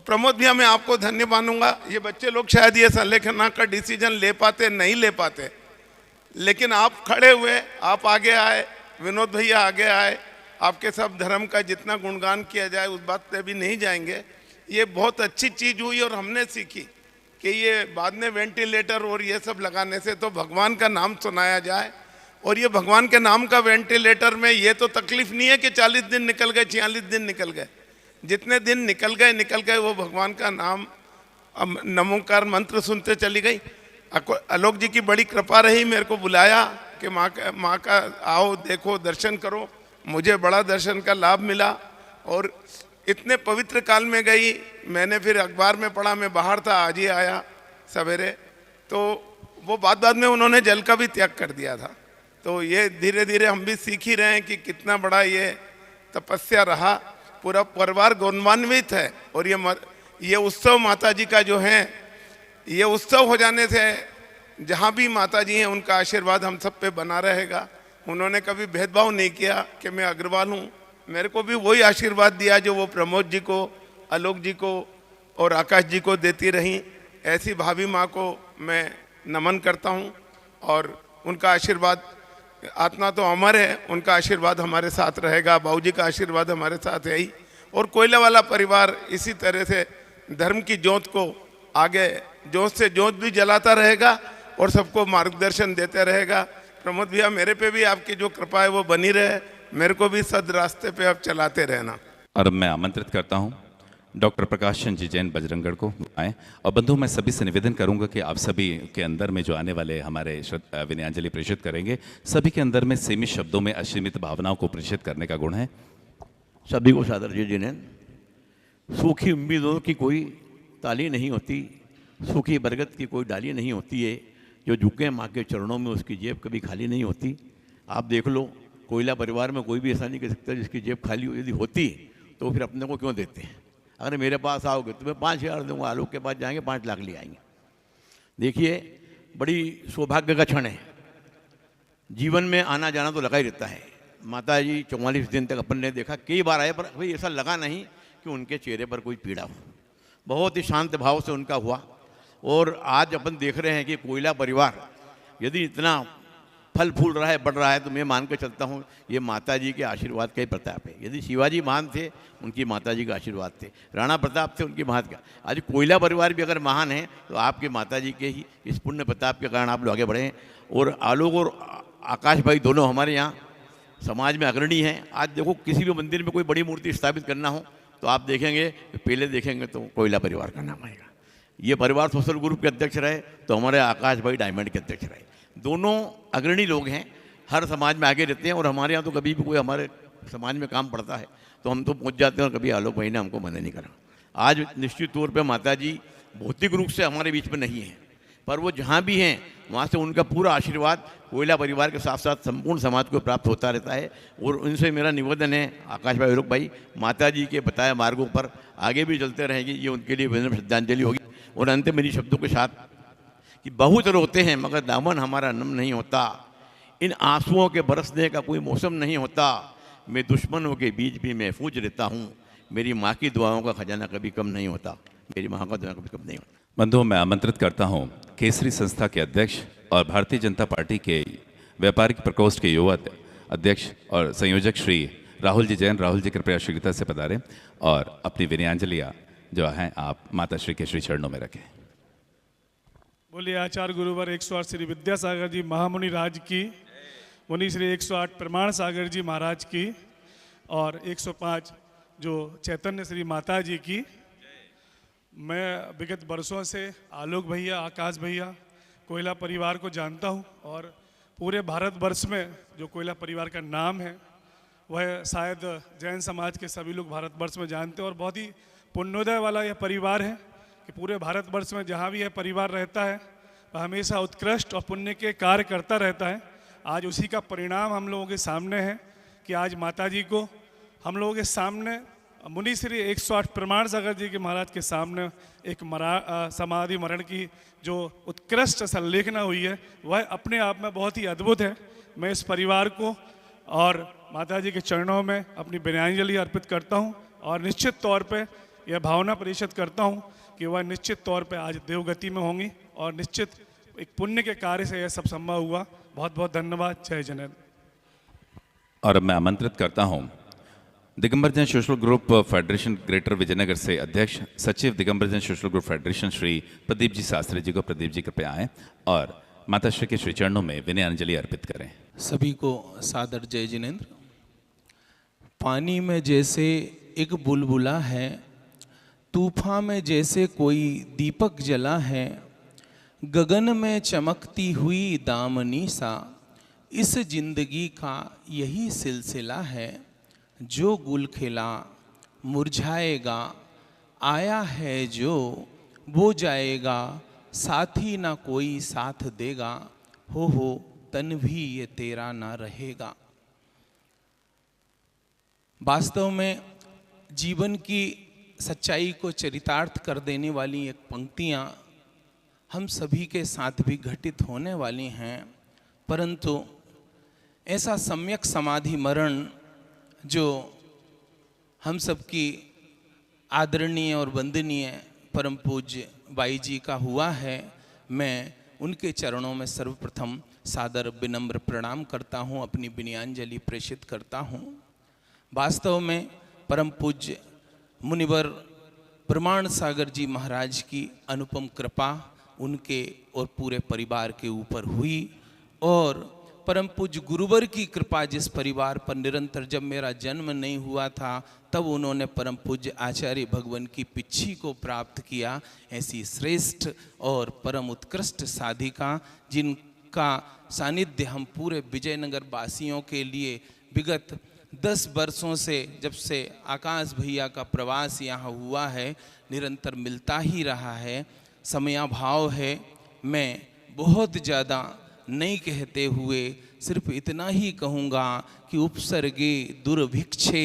प्रमोद भैया मैं आपको धन्य मानूंगा। ये बच्चे लोग शायद ये संलेखना का डिसीजन ले पाते, नहीं ले पाते, लेकिन आप खड़े हुए, आप आगे आए, विनोद भैया आगे आए, आपके सब धर्म का जितना गुणगान किया जाए उस बात पे भी नहीं जाएंगे। ये बहुत अच्छी चीज़ हुई और हमने सीखी कि ये बाद में वेंटिलेटर और ये सब लगाने से तो भगवान का नाम सुनाया जाए। और ये भगवान के नाम का वेंटिलेटर में ये तो तकलीफ नहीं है कि 40 दिन निकल गए, 46 दिन निकल गए, जितने दिन निकल गए वो भगवान का नाम, नमोकार मंत्र सुनते चली गई। आलोक जी की बड़ी कृपा रही, मेरे को बुलाया कि माँ का आओ देखो दर्शन करो। मुझे बड़ा दर्शन का लाभ मिला और इतने पवित्र काल में गई। मैंने फिर अखबार में पढ़ा, मैं बाहर था, आज ही आया सवेरे, तो वो बाद में उन्होंने जल का भी त्याग कर दिया था। तो ये धीरे धीरे हम भी सीख ही रहे हैं कि कितना बड़ा ये तपस्या रहा। पूरा परिवार गौरवान्वित है। और ये उत्सव माता जी का जो है, ये उत्सव हो जाने से जहाँ भी माता जी हैं उनका आशीर्वाद हम सब पे बना रहेगा। उन्होंने कभी भेदभाव नहीं किया कि मैं अग्रवाल हूँ, मेरे को भी वही आशीर्वाद दिया जो वो प्रमोद जी को, आलोक जी को और आकाश जी को देती रहीं, ऐसी भाभी माँ को मैं नमन करता हूँ। और उनका आशीर्वाद, आत्मा तो अमर है, उनका आशीर्वाद हमारे साथ रहेगा, बाबूजी का आशीर्वाद हमारे साथ है ही। और कोयला वाला परिवार इसी तरह से धर्म की ज्योत को आगे जोत से जोत भी जलाता रहेगा और सबको मार्गदर्शन देते रहेगा। प्रमोद भैया, मेरे पे भी आपकी जो कृपा है वो बनी रहे, मेरे को भी सद रास्ते पे आप चलाते रहना। और अब मैं आमंत्रित करता हूं डॉक्टर प्रकाश चंद्र जी जैन बजरंगगढ़ को आए। और बंधु, मैं सभी से निवेदन करूंगा कि आप सभी के अंदर में जो आने वाले हमारे विनयांजलि प्रेषित करेंगे, सभी के अंदर में सीमित शब्दों में असीमित भावनाओं को प्रेषित करने का गुण है। सभी को सादर जी ने, सूखी उम्मीदों की कोई ताली नहीं होती, सूखी बरगद की कोई डाली नहीं होती है, जो झुके माँ के चरणों में उसकी जेब कभी खाली नहीं होती। आप देख लो, कोयला परिवार में कोई भी ऐसा नहीं कह सकता जिसकी जेब खाली यदि होती तो फिर अपने को क्यों देते हैं। अगर मेरे पास आओगे तो मैं 5,000 दूंगा, आलोक के पास जाएंगे 5 लाख ले आएंगे। देखिए, बड़ी सौभाग्य का क्षण है। जीवन में आना जाना तो लगा ही रहता है। माता जी 44 दिन तक अपन ने देखा, कई बार आए, पर भाई ऐसा लगा नहीं कि उनके चेहरे पर कोई पीड़ा हो। बहुत ही शांत भाव से उनका हुआ। और आज अपन देख रहे हैं कि कोयला परिवार यदि इतना फल फूल रहा है, बढ़ रहा है, तो मैं मान कर चलता हूँ ये माता जी के आशीर्वाद का ही प्रताप है। यदि शिवाजी महान थे, उनकी माता जी का आशीर्वाद थे, राणा प्रताप थे, उनकी महान का। आज कोयला परिवार भी अगर महान है तो आपके माता जी के ही इस पुण्य प्रताप के कारण आप लोग आगे बढ़े हैं। और आलोक और आकाश भाई दोनों हमारे यहाँ समाज में अग्रणी हैं। आज देखो, किसी भी मंदिर में कोई बड़ी मूर्ति स्थापित करना हो तो आप देखेंगे, पहले देखेंगे तो कोयला परिवार का नाम आएगा। ये परिवार सोशल ग्रुप के अध्यक्ष रहे तो हमारे आकाश भाई डायमंड के अध्यक्ष रहे। दोनों अग्रणी लोग हैं, हर समाज में आगे रहते हैं। और हमारे यहाँ तो कभी भी कोई हमारे समाज में काम पड़ता है तो हम तो पहुँच जाते हैं, और कभी आलोक भाई ने हमको मना नहीं करा। आज निश्चित तौर पे माता जी भौतिक रूप से हमारे बीच में नहीं है, पर वो जहाँ भी हैं वहाँ से उनका पूरा आशीर्वाद कोयला परिवार के साथ साथ संपूर्ण समाज को प्राप्त होता रहता है। और उनसे मेरा निवेदन है, आकाश भाई, आलोक भाई, माता जी के बताए मार्गों पर आगे भी चलते रहेंगे, ये उनके लिए विनम्र श्रद्धांजलि होगी। और अंत में मेरी शब्दों के साथ कि बहुत रोते हैं मगर दामन हमारा नम नहीं होता, इन आंसुओं के बरसने का कोई मौसम नहीं होता, मैं दुश्मनों के बीच भी महफूज रहता हूँ, मेरी माँ की दुआओं का खजाना कभी कम नहीं होता, मेरी माँ का दुआ कभी कम नहीं होता। बंधुओं, मैं आमंत्रित करता हूं केसरी संस्था के अध्यक्ष और भारतीय जनता पार्टी के व्यापारिक प्रकोष्ठ के युवा अध्यक्ष और संयोजक श्री राहुल जी जैन। राहुल जी कृपया शीघ्रता से पधारें और अपनी विनयांजलियाँ जो हैं आप माता श्री के श्री चरणों में रखें। बोलिए आचार्य गुरुवर 108 श्री विद्यासागर जी महामुनि राज की, मुनि श्री 108 प्रमाण सागर जी महाराज की, और 105 जो चैतन्य श्री माता जी की। मैं विगत वर्षों से आलोक भैया, आकाश भैया, कोयला परिवार को जानता हूं, और पूरे भारतवर्ष में जो कोयला परिवार का नाम है वह शायद जैन समाज के सभी लोग भारतवर्ष में जानते हैं। और बहुत ही पुण्योदय वाला यह परिवार है कि पूरे भारतवर्ष में जहाँ भी यह परिवार रहता है वह हमेशा उत्कृष्ट और पुण्य के कार्य करता रहता है। आज उसी का परिणाम हम लोगों के सामने है कि आज माता जी को हम लोगों के सामने मुनि श्री 108 प्रमाण सागर जी के महाराज के सामने एक समाधि मरण की जो उत्कृष्ट संलेखना हुई है वह अपने आप में बहुत ही अद्भुत है। मैं इस परिवार को और माता जी के चरणों में अपनी विनयांजलि अर्पित करता हूं, और निश्चित तौर पे यह भावना परिषद करता हूं कि वह निश्चित तौर पे आज देवगति में होंगी, और निश्चित एक पुण्य के कार्य से यह सब संभव हुआ। बहुत बहुत धन्यवाद। जय जनेन्द्र। और अब मैं आमंत्रित करता हूं Digambar Jain social group federation greater Vijaynagar से अध्यक्ष सचिव Digambar Jain social group federation Shri Pradeep ji Shastri ji को। प्रदीप जी कृपया आएं और माता श्री के श्री चरणों में विनयांजलि अर्पित करें। सभी को सादर जय जिनेन्द्र। पानी में जैसे एक बुलबुला है, तूफान में जैसे कोई दीपक जला है, गगन में चमकती हुई दामनी सा, इस जिंदगी का यही सिलसिला है, जो गुल खिला मुरझाएगा, आया है जो वो जाएगा, साथी ना कोई साथ देगा, हो तन भी ये तेरा ना रहेगा। वास्तव में जीवन की सच्चाई को चरितार्थ कर देने वाली एक पंक्तियाँ हम सभी के साथ भी घटित होने वाली हैं, परंतु ऐसा सम्यक समाधि मरण जो हम सबकी आदरणीय और वंदनीय परम पूज्य बाई जी का हुआ है, मैं उनके चरणों में सर्वप्रथम सादर विनम्र प्रणाम करता हूँ, अपनी विनयांजलि प्रेषित करता हूँ। वास्तव में परम पूज्य मुनिवर प्रमाण सागर जी महाराज की अनुपम कृपा उनके और पूरे परिवार के ऊपर हुई, और परम पूज्य गुरुवर की कृपा जिस परिवार पर निरंतर, जब मेरा जन्म नहीं हुआ था तब उन्होंने परम पूज्य आचार्य भगवान की पिच्छी को प्राप्त किया। ऐसी श्रेष्ठ और परम उत्कृष्ट साधिका जिनका सानिध्य हम विजय विजयनगर वासियों के लिए विगत 10 वर्षों से, जब से आकाश भैया का प्रवास यहाँ हुआ है, निरंतर मिलता ही रहा है। समयाभाव है, मैं बहुत ज़्यादा नहीं कहते हुए सिर्फ इतना ही कहूँगा कि उपसर्गे दुर्भिक्षे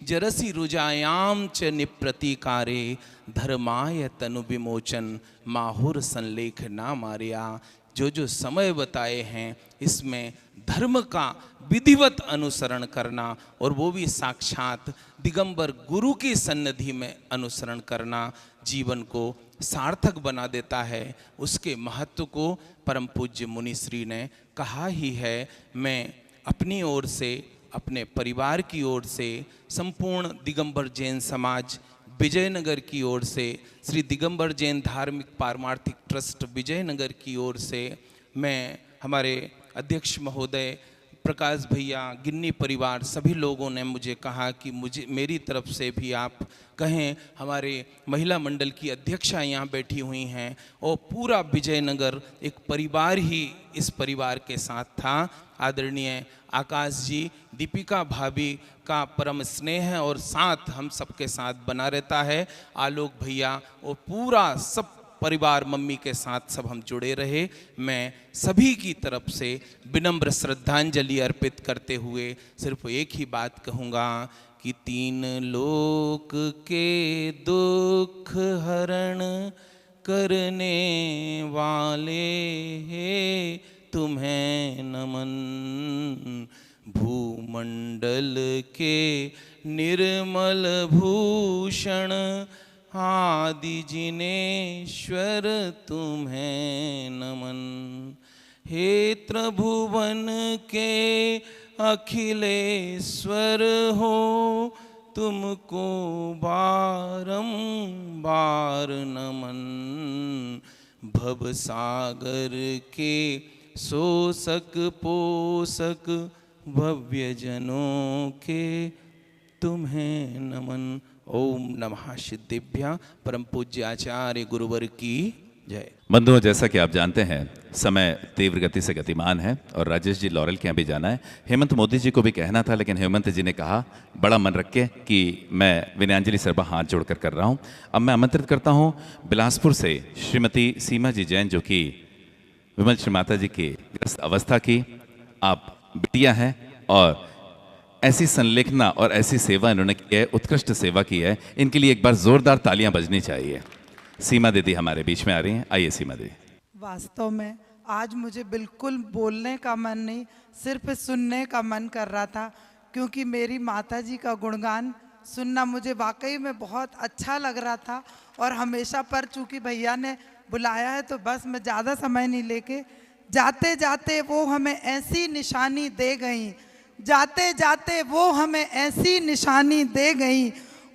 जरसी रुजायाम च निप्रतिकारे धर्माय तनु विमोचन माहुर संलेख ना मारिया। जो समय बताए हैं इसमें धर्म का विधिवत अनुसरण करना, और वो भी साक्षात दिगंबर गुरु की सन्निधि में अनुसरण करना जीवन को सार्थक बना देता है। उसके महत्व को परम पूज्य मुनिश्री ने कहा ही है। मैं अपनी ओर से, अपने परिवार की ओर से, संपूर्ण दिगंबर जैन समाज विजयनगर की ओर से, श्री दिगंबर जैन धार्मिक पारमार्थिक ट्रस्ट विजयनगर की ओर से, मैं हमारे अध्यक्ष महोदय प्रकाश भैया, गिन्नी परिवार, सभी लोगों ने मुझे कहा कि मुझे मेरी तरफ से भी आप कहें। हमारे महिला मंडल की अध्यक्षा यहाँ बैठी हुई हैं, और पूरा विजयनगर एक परिवार ही इस परिवार के साथ था। आदरणीय आकाश जी, दीपिका भाभी का परम स्नेह और साथ हम सबके साथ बना रहता है। आलोक भैया और पूरा सब परिवार, मम्मी के साथ सब हम जुड़े रहे। मैं सभी की तरफ से विनम्र श्रद्धांजलि अर्पित करते हुए सिर्फ एक ही बात कहूँगा कि 3 लोक के दुख हरण करने वाले हे तुम्हें नमन, भूमंडल के निर्मल भूषण आदि जिनेश्वर तुम्हें नमन, हे त्रिभुवन के अखिलेश्वर हो तुमको बारंबार नमन, भवसागर के शोषक पोषक भव्य जनों के तुम्हें नमन। ओम नमः सिद्धिभ्या। परम पूज्य आचार्य गुरुवर की जय। बंधुओं, जैसा कि आप जानते हैं समय तीव्र गति से गतिमान है और राजेश जी लॉरेल के यहाँ भी जाना है। हेमंत मोदी जी को भी कहना था, लेकिन हेमंत जी ने कहा बड़ा मन रख के कि मैं विनयांजलि सर्बा हाथ जोड़कर कर रहा हूँ। अब मैं आमंत्रित करता हूँ बिलासपुर से श्रीमती सीमा जी जैन, जो कि विमल श्री माता जी की ग्रस्त अवस्था की आप बिटिया हैं, और ऐसी संलेखना और ऐसी सेवा इन्होंने की है, उत्कृष्ट सेवा की है। इनके लिए एक बार जोरदार तालियां बजनी चाहिए। सीमा दीदी हमारे बीच में आ रही हैं। आइए सीमा दीदी। वास्तव में आज मुझे बिल्कुल बोलने का मन नहीं, सिर्फ सुनने का मन कर रहा था, क्योंकि मेरी माता जी का गुणगान सुनना मुझे वाकई में बहुत अच्छा लग रहा था। और हमेशा पर चूँकि भैया ने बुलाया है तो बस मैं ज़्यादा समय नहीं लेके, जाते जाते वो हमें ऐसी निशानी दे गई, जाते जाते वो हमें ऐसी निशानी दे गई,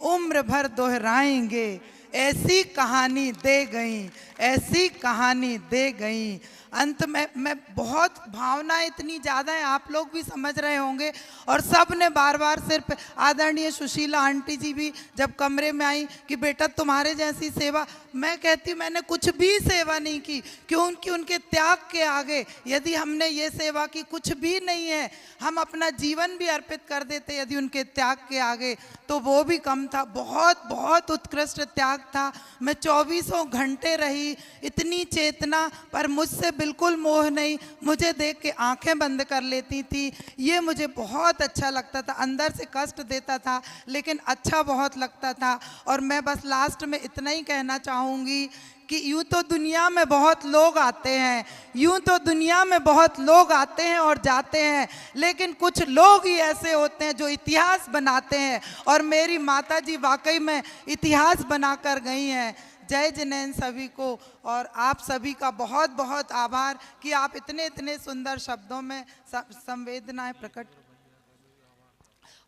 उम्र भर दोहराएंगे ऐसी कहानी दे गई, ऐसी कहानी दे गई। अंत में मैं बहुत भावना इतनी ज़्यादा है, आप लोग भी समझ रहे होंगे। और सब ने बार बार, सिर्फ आदरणीय सुशीला आंटी जी भी जब कमरे में आई कि बेटा तुम्हारे जैसी सेवा, मैं कहती मैंने कुछ भी सेवा नहीं की, क्योंकि उनके त्याग के आगे यदि हमने ये सेवा की कुछ भी नहीं है। हम अपना जीवन भी अर्पित कर देते यदि उनके त्याग के आगे, तो वो भी कम था। बहुत बहुत उत्कृष्ट त्याग था। मैं 24 घंटे रही, इतनी चेतना, पर मुझसे बिल्कुल मोह नहीं। मुझे देख के आंखें बंद कर लेती थी। ये मुझे बहुत अच्छा लगता था, अंदर से कष्ट देता था लेकिन अच्छा बहुत लगता था। और मैं बस लास्ट में इतना ही कहना चाहूँगी कि यूँ तो दुनिया में बहुत लोग आते हैं, यूँ तो दुनिया में बहुत लोग आते हैं और जाते हैं, लेकिन कुछ लोग ही ऐसे होते हैं जो इतिहास बनाते हैं। और मेरी माता जी वाकई में इतिहास बनाकर गई हैं। जय जिनेंद्र सभी को, और आप सभी का बहुत बहुत आभार कि आप इतने इतने सुंदर शब्दों में संवेदनाएं प्रकट।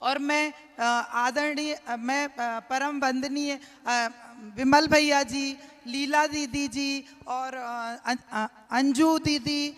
और मैं आदरणीय, मैं परम वंदनीय विमल भैया जी, लीला दीदी जी और अंजू दीदी,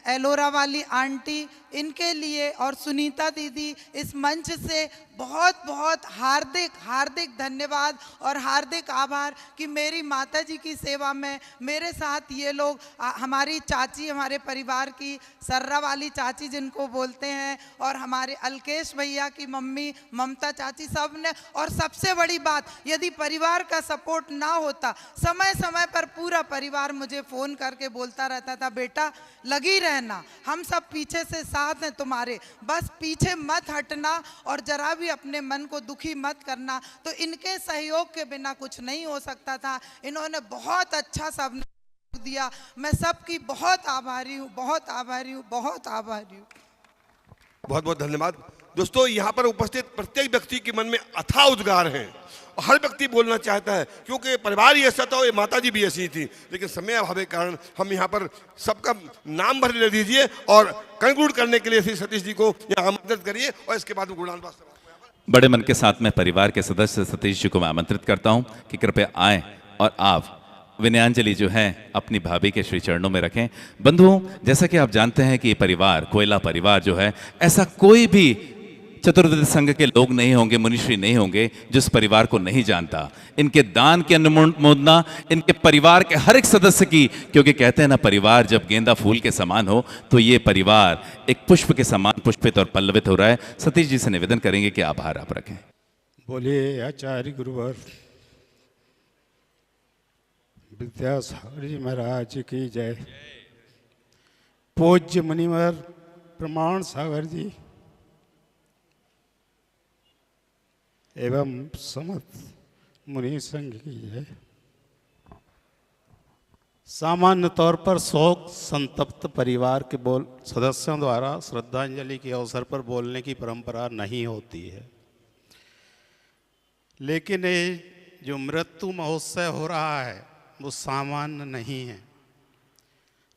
एलोरा वाली आंटी, इनके लिए और सुनीता दीदी, इस मंच से बहुत बहुत हार्दिक हार्दिक धन्यवाद और हार्दिक आभार कि मेरी माता जी की सेवा में मेरे साथ ये लोग, हमारी चाची, हमारे परिवार की सर्रा वाली चाची जिनको बोलते हैं, और हमारे अलकेश भैया की मम्मी ममता चाची, सब ने। और सबसे बड़ी बात, यदि परिवार का सपोर्ट ना होता, समय समय पर पूरा परिवार मुझे फ़ोन करके बोलता रहता था, बेटा लगी रहना, हम सब पीछे से साथ हैं तुम्हारे, बस पीछे मत हटना और जरा भी अपने मन को दुखी मत करना। तो इनके सहयोग के बिना कुछ नहीं हो सकता था। इन्होंने बहुत अच्छा सब दिया। मैं सबकी बहुत आभारी हूँ, बहुत आभारी हूँ, बहुत आभारी हूँ। बहुत बहुत धन्यवाद। दोस्तों, यहाँ पर उपस्थित प्रत्येक व्यक्ति के मन में अथाह उद्गार हैं और हर व्यक्ति बोलना चाहता है, क्योंकि परिवार ही ऐसा था और ये माता जी भी ऐसी थी, लेकिन समय अभाव के कारण हम यहाँ पर सबका नाम भर ले दीजिए और कंक्लूड करने के लिए श्री सतीश जी को यहाँ आमंत्रित करिए और इसके बाद गुणानुवाद। बड़े मन के साथ मैं परिवार के सदस्य सतीश जी को मैं आमंत्रित करता हूं कि कृपया आएं और आप विनयांजलि जो है अपनी भाभी के श्री चरणों में रखें। बंधुओं, जैसा कि आप जानते हैं कि ये परिवार, कोयला परिवार जो है, ऐसा कोई भी चतुर्वेद संघ के लोग नहीं होंगे, मुनिश्री नहीं होंगे जो इस परिवार को नहीं जानता। इनके दान की अनुमोदना इनके परिवार के हर एक सदस्य की, क्योंकि कहते हैं ना, परिवार जब गेंदा फूल के समान हो, तो ये परिवार एक पुष्प के समान पुष्पित और पल्लवित हो रहा है। सतीश जी से निवेदन करेंगे कि आभार आप रखें। बोलिए आचार्य गुरुवर विद्यासागर जी महाराज की जय। पूज्य मुनिवर प्रमाण सागर जी एवं समस्त मुनि संघ की जय। सामान्य तौर पर शोक संतप्त परिवार के सदस्यों द्वारा श्रद्धांजलि के अवसर पर बोलने की परंपरा नहीं होती है, लेकिन ये जो मृत्यु महोत्सव हो रहा है वो सामान्य नहीं है,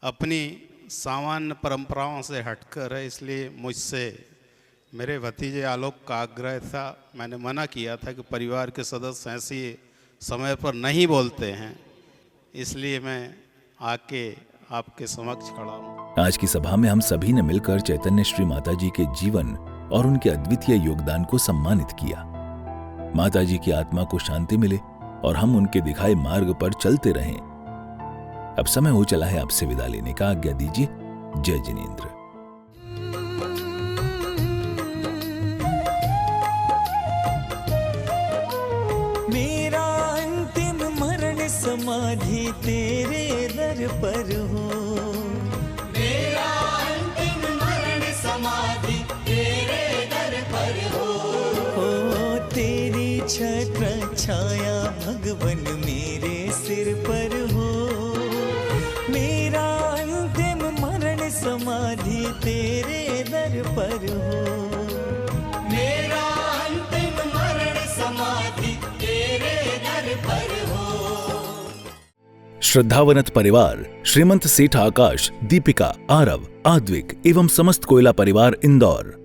अपनी सामान्य परंपराओं से हटकर है। इसलिए मुझसे मेरे भतीजे आलोक का आग्रह था, मैंने मना किया था कि परिवार के सदस्य ऐसी समय पर नहीं बोलते हैं, इसलिए मैं आके आपके समक्ष खड़ा हूँ। आज की सभा में हम सभी ने मिलकर चैतन्य श्री माता जी के जीवन और उनके अद्वितीय योगदान को सम्मानित किया। माता जी की आत्मा को शांति मिले और हम उनके दिखाए मार्ग पर चलते रहें। अब समय हो चला है आपसे विदा लेने का, आज्ञा दीजिए। जय जिनेंद्र। मेरा अंतिम मरण समाधि तेरे दर पर हो, मेरा अंतिम मरण समाधि तेरे दर पर हो, तेरी छत्र छाया भगवन मेरे सिर पर हो, मेरा अंतिम मरण समाधि तेरे दर पर हो, मेरा अंतिम मरण समाधि तेरे दर पर हो। श्रद्धावनत परिवार, श्रीमंत सेठ आकाश, दीपिका, आरव, आद्विक एवं समस्त कोयला परिवार इंदौर।